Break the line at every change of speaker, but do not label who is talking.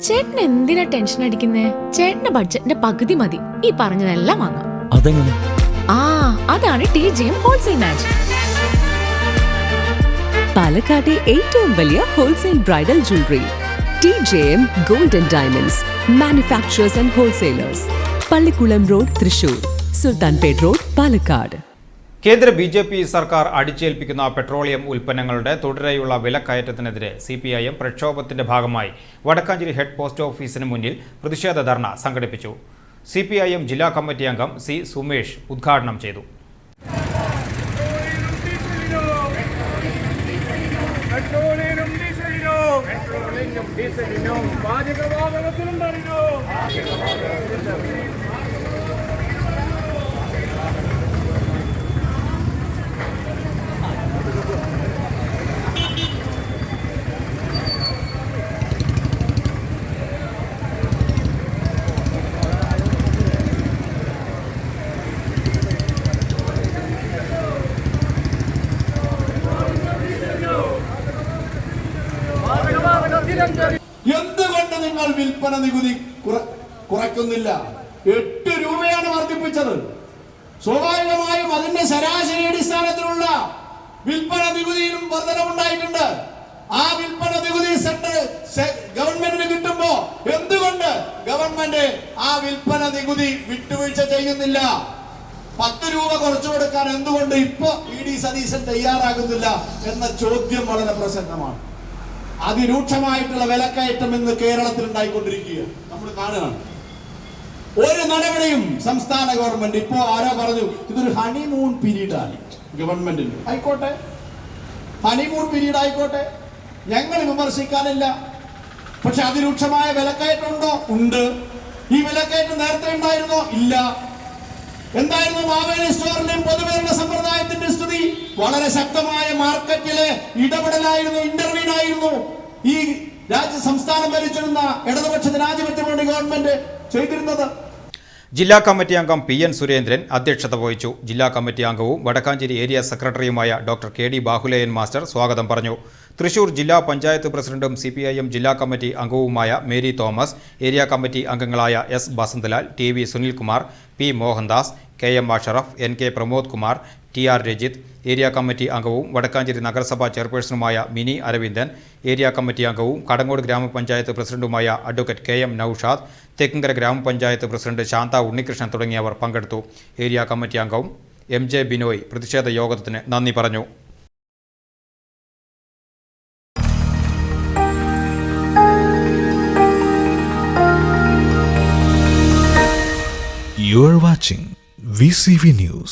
ചേട്ടൻ എന്തിനാ ടെൻഷൻ അടിക്കുന്നേ? ചേട്ടന്റെ ബഡ്ജറ്റിന്റെ പകുതി മതി ഈ പറഞ്ഞതെല്ലാം വാങ്ങാം.
അതെങ്ങനെ?
അതാണ് TJM ഹോൾസെയിൽ മാജിക്.
പാലക്കാട്ടെ ഏറ്റവും വലിയ wholesale bridal jewellery TJM Gold and Diamonds Manufacturers and Wholesalers, Pallikkulam road, Thrissur, Sultanpet road, Palakkad.
കേന്ദ്ര BJP സർക്കാർ അടിച്ചേൽപ്പിക്കുന്ന പെട്രോളിയം ഉൽപ്പന്നങ്ങളുടെ തുടരെയുള്ള വിലക്കയറ്റത്തിനെതിരെ CPIM പ്രക്ഷോഭത്തിന്റെ ഭാഗമായി വടക്കാഞ്ചേരി ഹെഡ് പോസ്റ്റ് ഓഫീസിന് മുന്നിൽ പ്രതിഷേധ ധർണ സംഘടിപ്പിച്ചു. CPIM ജില്ലാ കമ്മിറ്റി അംഗം C. സുമേഷ് ഉദ്ഘാടനം ചെയ്തു.
എന്തുകൊണ്ട് നിങ്ങൾ വിൽപ്പന നികുതി കുറയ്ക്കുന്നില്ല? 8 രൂപയാണ് വർദ്ധിപ്പിച്ചത്. സ്വാഭാവികമായും അതിന്റെ ശരാശരി അടിസ്ഥാനത്തിലുള്ള വിൽപ്പന നികുതിയിലും വർധനവുണ്ടായിട്ടുണ്ട്. ആ വിൽപ്പന നികുതി ഗവൺമെന്റിന് കിട്ടുമ്പോ എന്തുകൊണ്ട് ഗവൺമെന്റ് ആ വിൽപ്പന നികുതി വിട്ടുവീഴ്ച ചെയ്യുന്നില്ല? 10 രൂപ കുറച്ചു കൊടുക്കാൻ എന്തുകൊണ്ട് ഇപ്പോ ED സതീശൻ തയ്യാറാകുന്നില്ല എന്ന ചോദ്യം വളരെ പ്രസക്തമാണ്. അതിരൂക്ഷമായിട്ടുള്ള വിലക്കയറ്റം ഇന്ന് കേരളത്തിൽ ഉണ്ടായിക്കൊണ്ടിരിക്കുക നമ്മൾ കാണുകയാണ്. ഒരു നടപടിയും സംസ്ഥാന ഗവൺമെന്റ്, ഇപ്പോ ആരോ പറഞ്ഞു ഇതൊരു ഹണിമൂൺ പീരീഡ് ആണ് ഗവൺമെന്റിന്. ആയിക്കോട്ടെ, ഹണിമൂൺ പീരീഡ് ആയിക്കോട്ടെ, ഞങ്ങൾ വിമർശിക്കാനില്ല. പക്ഷെ അതിരൂക്ഷമായ വിലക്കയറ്റം ഉണ്ടോ? ഉണ്ട്. ഈ വിലക്കയറ്റം നേരത്തെ ഉണ്ടായിരുന്നോ? ഇല്ല. എന്തായിരുന്നു മാവേലി സ്റ്റോറിന്റെയും പൊതുവിതരണ സമ്പ്രദായത്തിന്റെ സ്ഥിതി? വളരെ ശക്തമായ മാർക്കറ്റിലെ ഇടപെടലായിരുന്നു, ഇന്റർവ്യൂൻ ആയിരുന്നു ഈ സംസ്ഥാനം ഭരിച്ചിരുന്ന ഇടതുപക്ഷ ജനാധിപത്യ മുന്നണി ഗവൺമെന്റ് ചെയ്തിരുന്നത്.
ജില്ലാ കമ്മിറ്റി അംഗം PN സുരേന്ദ്രൻ അധ്യക്ഷത വഹിച്ചു. ജില്ലാ കമ്മിറ്റി അംഗവും വടക്കാഞ്ചേരി ഏരിയ സെക്രട്ടറിയുമായ ഡോക്ടർ KD ബാഹുലേയൻ മാസ്റ്റർ സ്വാഗതം പറഞ്ഞു. തൃശൂർ ജില്ലാ പഞ്ചായത്ത് പ്രസിഡന്റും CPIM ജില്ലാ കമ്മിറ്റി അംഗവുമായ മേരി തോമസ്, ഏരിയ കമ്മിറ്റി അംഗങ്ങളായ S. Basanthalal, TV Sunilkumar, P. Mohandas, KM Ashraf, NK Pramod Kumar, TR Rajith, area committee അംഗവും വടക്കാഞ്ചേരി നഗരസഭാ ചെയർപേഴ്സണുമായ മിനി അരവിന്ദൻ, ഏരിയ കമ്മിറ്റി അംഗവും കടങ്ങോട് ഗ്രാമപഞ്ചായത്ത് പ്രസിഡന്റുമായ അഡ്വക്കേറ്റ് KM നൌഷാദ്, തെക്കുംകര ഗ്രാമപഞ്ചായത്ത് പ്രസിഡന്റ് ശാന്ത ഉണ്ണികൃഷ്ണൻ തുടങ്ങിയവർ പങ്കെടുത്തു. ഏരിയ കമ്മിറ്റി അംഗവും MJ ബിനോയ് പ്രതിഷേധ യോഗത്തിന് നന്ദി പറഞ്ഞു.
You are watching VCV News.